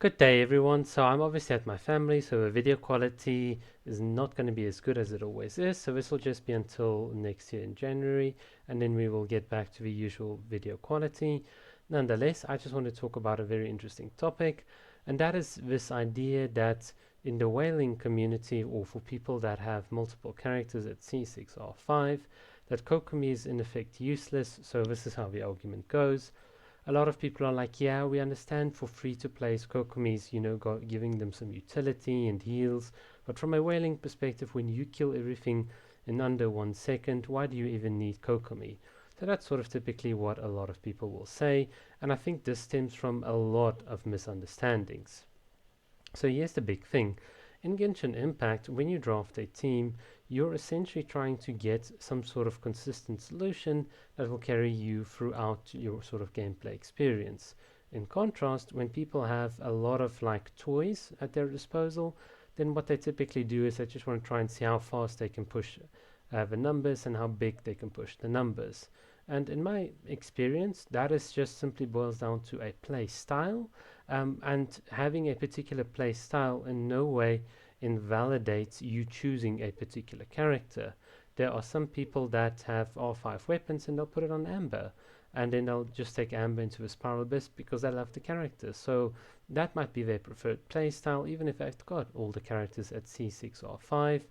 Good day everyone. So I'm obviously at my family, so the video quality is not going to be as good as it always is. So this will just be until next year in January, and then we will get back to the usual video quality. Nonetheless, I just want to talk about a very interesting topic, and that is this idea that in the whaling community, or for people that have multiple characters at C6R5, that Kokomi is in effect useless. So this is how the argument goes. A lot of people are like, yeah, we understand for free to play Kokomis, giving them some utility and heals. But from a whaling perspective, when you kill everything in under 1 second, why do you even need Kokomi? So that's sort of typically what a lot of people will say. And I think this stems from a lot of misunderstandings. So here's the big thing. In Genshin Impact, when you draft a team, you're essentially trying to get some sort of consistent solution that will carry you throughout your sort of gameplay experience. In contrast, when people have a lot of like toys at their disposal, then what they typically do is they just want to try and see how fast they can push the numbers and how big they can push the numbers. And in my experience, that is just simply boils down to a play style, and having a particular play style in no way invalidates you choosing a particular character. There are some people that have R5 weapons and they'll put it on Amber, and then they'll just take Amber into the Spiral Abyss because they love the character. So that might be their preferred playstyle, even if they've got all the characters at C6 or 5.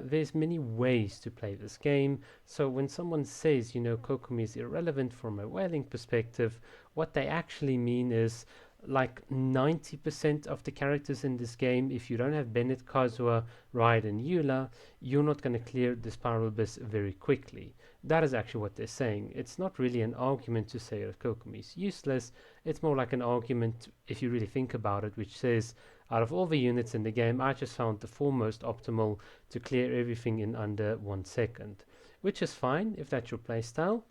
There's many ways to play this game. So when someone says, Kokomi is irrelevant from a whaling perspective, what they actually mean is like 90% of the characters in this game, if you don't have Bennett, Kazuha, Ride, and Eula, you're not going to clear the Spiral Abyss very quickly. That is actually what they're saying. It's not really an argument to say that Kokomi is useless. It's more like an argument, if you really think about it, which says, out of all the units in the game, I just found the foremost optimal to clear everything in under 1 second. Which is fine if that's your playstyle.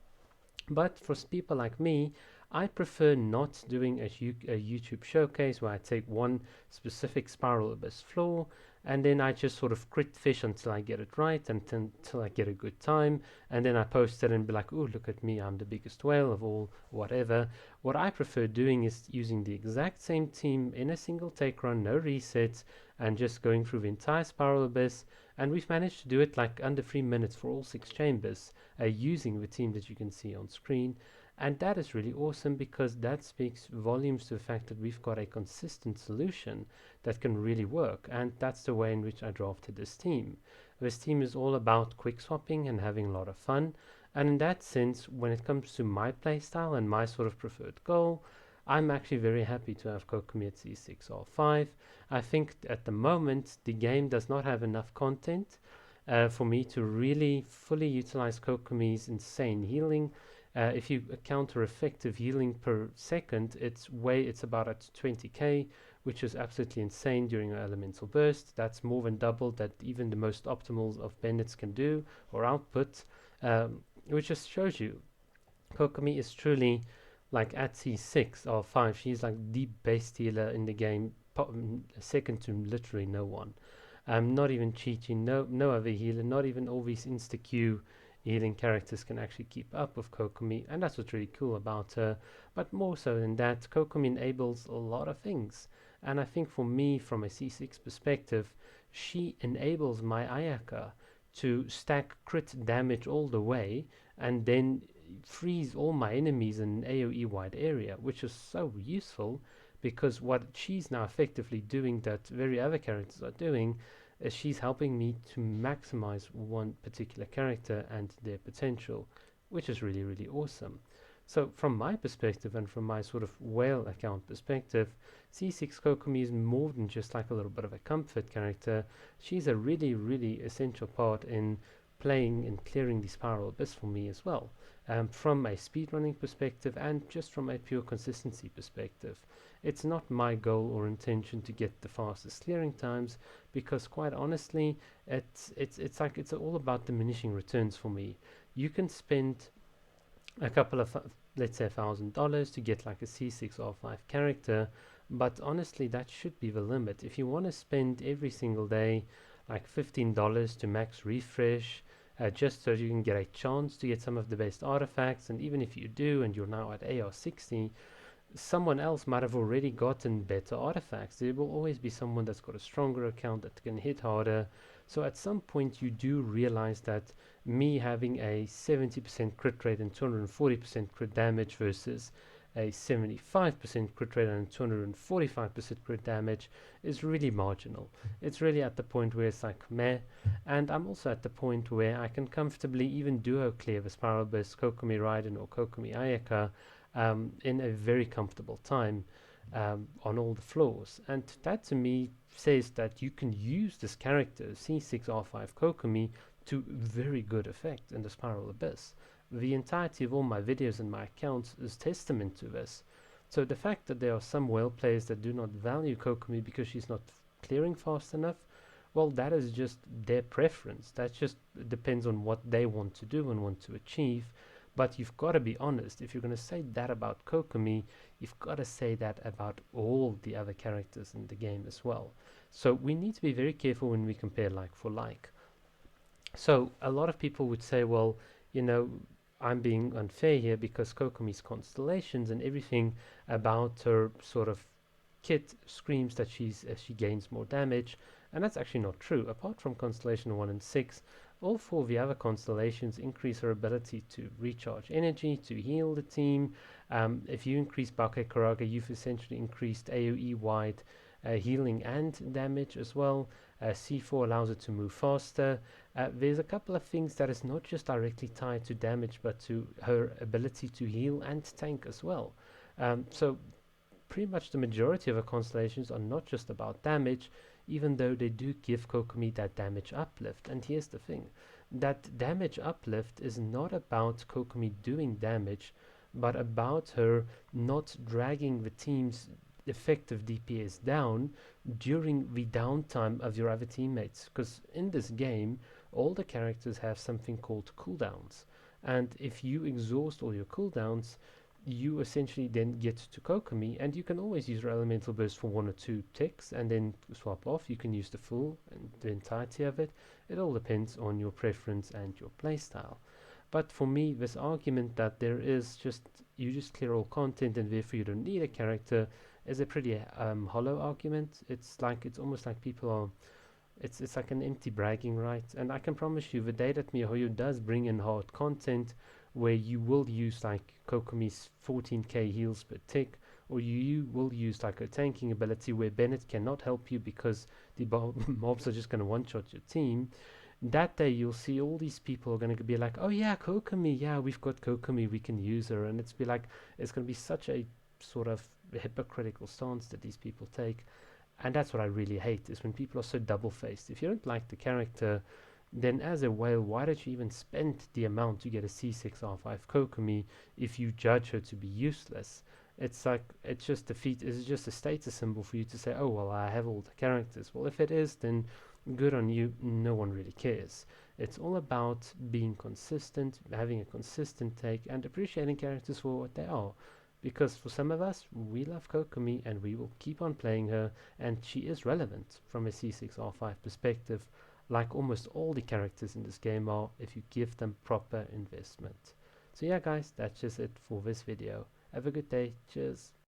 But for people like me, I prefer not doing a YouTube showcase where I take one specific Spiral Abyss floor and then I just sort of crit fish until I get it right and until I get a good time, and then I post it and be like, oh, look at me, I'm the biggest whale of all, whatever. What I prefer doing is using the exact same team in a single take run, no resets, and just going through the entire Spiral Abyss, and we've managed to do it like under 3 minutes for all 6 chambers, using the team that you can see on screen. And that is really awesome because that speaks volumes to the fact that we've got a consistent solution that can really work. And that's the way in which I drafted this team. This team is all about quick swapping and having a lot of fun. And in that sense, when it comes to my playstyle and my sort of preferred goal, I'm actually very happy to have Kokomi at C6 or 5. I think at the moment the game does not have enough content for me to really fully utilize Kokomi's insane healing. If you counter effective healing per second, it's about at 20k, which is absolutely insane during an elemental burst. That's more than double that even the most optimals of Bennett's can do or output, which just shows you Kokomi is truly like at C6 or 5. She's like the best healer in the game, second to literally no one. Not even cheating, no other healer, not even all these insta Q healing characters can actually keep up with Kokomi, and that's what's really cool about her. But more so than that, Kokomi enables a lot of things, and I think for me, from a C6 perspective, she enables my Ayaka to stack crit damage all the way, and then freeze all my enemies in an AoE wide area, which is so useful because what she's now effectively doing that very other characters are doing is she's helping me to maximize one particular character and their potential, which is really, really awesome. So from my perspective and from my sort of whale account perspective, C6 Kokomi is more than just like a little bit of a comfort character. She's a really, really essential part in playing and clearing the Spiral Abyss for me as well, from a speedrunning perspective and just from a pure consistency perspective. It's not my goal or intention to get the fastest clearing times because quite honestly, it's all about diminishing returns for me. You can spend a couple of let's say $1,000 to get like a C6 or 5 character, but honestly that should be the limit. If you want to spend every single day like $15 to max refresh, just so you can get a chance to get some of the best artifacts, and even if you do and you're now at AR 60, someone else might have already gotten better artifacts. There will always be someone that's got a stronger account that can hit harder. So at some point you do realize that me having a 70% crit rate and 240% crit damage versus a 75% crit rate and 245% crit damage is really marginal. It's really at the point where it's like meh, and I'm also at the point where I can comfortably even duo clear the Spiral Burst, Kokomi Raiden or Kokomi Ayaka in a very comfortable time on all the floors. And that to me says that you can use this character, C6R5 Kokomi, to very good effect in the Spiral Abyss. The entirety of all my videos and my accounts is testament to this. So the fact that there are some whale players that do not value Kokomi because she's not clearing fast enough, well, that is just their preference. That just depends on what they want to do and want to achieve. But you've got to be honest. If you're going to say that about Kokomi, you've got to say that about all the other characters in the game as well. So we need to be very careful when we compare like for like. So a lot of people would say, well, you know, I'm being unfair here because Kokomi's constellations and everything about her sort of kit screams that she gains more damage, and that's actually not true. Apart from Constellation 1 and 6, all four of the other constellations increase her ability to recharge energy, to heal the team. If you increase Bakke Karaga, you've essentially increased AoE-wide healing and damage as well. C4 allows it to move faster. There's a couple of things that is not just directly tied to damage, but to her ability to heal and tank as well. So pretty much the majority of her constellations are not just about damage, even though they do give Kokomi that damage uplift. And here's the thing, that damage uplift is not about Kokomi doing damage, but about her not dragging the team's effective DPS down during the downtime of your other teammates. Because in this game, all the characters have something called cooldowns. And if you exhaust all your cooldowns, you essentially then get to Kokomi, and you can always use your elemental burst for 1 or 2 ticks and then swap off. You can use the full and the entirety of it. It all depends on your preference and your playstyle. But for me, this argument that there is just you just clear all content and therefore you don't need a character is a pretty hollow argument. It's almost like people are it's like an empty bragging right. And I can promise you the day that MiHoYo does bring in hard content where you will use like Kokomi's 14k heals per tick, or you will use like a tanking ability where Bennett cannot help you because the mobs are just going to one-shot your team, that day you'll see all these people are going to be like, oh yeah, Kokomi, yeah, we've got Kokomi, we can use her. And it's going to be such a sort of hypocritical stance that these people take. And that's what I really hate, is when people are so double-faced. If you don't like the character, then as a whale, why did you even spend the amount to get a C6R5 Kokomi if you judge her to be useless? It's like, it's just a status symbol for you to say, oh, well, I have all the characters. Well, if it is, then good on you, no one really cares. It's all about being consistent, having a consistent take, and appreciating characters for what they are. Because for some of us, we love Kokomi and we will keep on playing her, and she is relevant from a C6R5 perspective, like almost all the characters in this game are, if you give them proper investment. So yeah guys, that's just it for this video. Have a good day. Cheers.